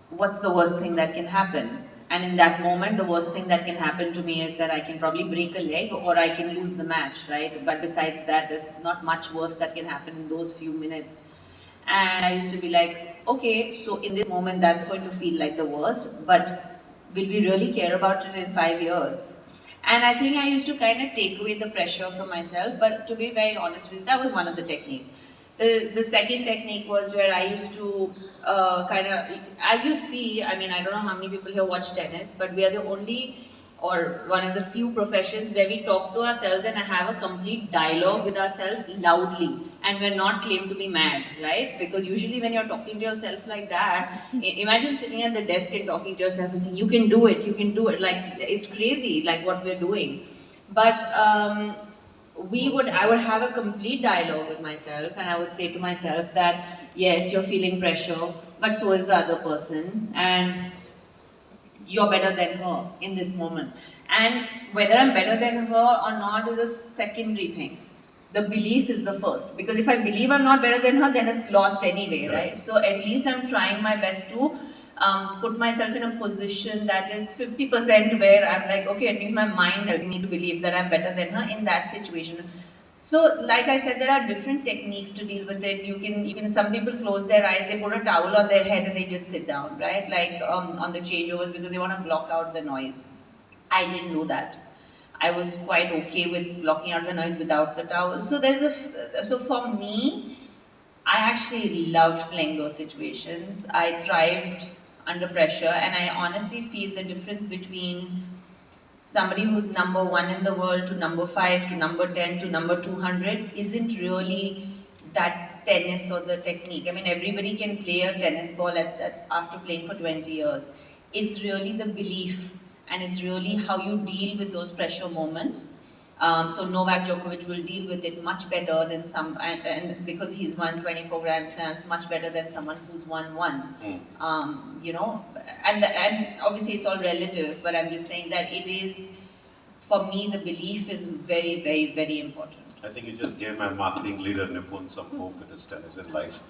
what's the worst thing that can happen? And in that moment, the worst thing that can happen to me is that I can probably break a leg or I can lose the match, right? But besides that, there's not much worse that can happen in those few minutes. And I used to be like, okay, so in this moment, that's going to feel like the worst, but will we really care about it in 5 years? And I think I used to kind of take away the pressure from myself, but to be very honest with you, that was one of the techniques. The second technique was where I used to kind of, as you see, I mean, I don't know how many people here watch tennis, but we are the only or one of the few professions where we talk to ourselves and have a complete dialogue with ourselves loudly, and we're not claimed to be mad, right? Because usually when you're talking to yourself like that, imagine sitting at the desk and talking to yourself and saying, you can do it, like it's crazy, like what we're doing. But I would have a complete dialogue with myself, and I would say to myself that yes, you're feeling pressure, but so is the other person, and you're better than her in this moment. And whether I'm better than her or not is a secondary thing. The belief is the first, because if I believe I'm not better than her, then it's lost anyway, right? So at least I'm trying my best to put myself in a position that is 50% where I'm like, okay, at least my mind helping me to believe that I'm better than her in that situation. So, like I said, there are different techniques to deal with it. You can. Some people close their eyes, they put a towel on their head, and they just sit down, right? Like on the changeovers, because they want to block out the noise. I didn't know that. I was quite okay with blocking out the noise without the towel. So so for me, I actually loved playing those situations. I thrived under pressure, and I honestly feel the difference between somebody who's number 1 in the world to number 5 to number 10 to number 200 isn't really that tennis or the technique. I mean, everybody can play a tennis ball after playing for 20 years. It's really the belief, and it's really how you deal with those pressure moments. So Novak Djokovic will deal with it much better than and because he's won 24 Grand Slams, much better than someone who's won one. You know, and obviously it's all relative, but I'm just saying that it is, for me, the belief is very, very, very important. I think you just gave my marketing leader Nipun some hope with his tennis in life.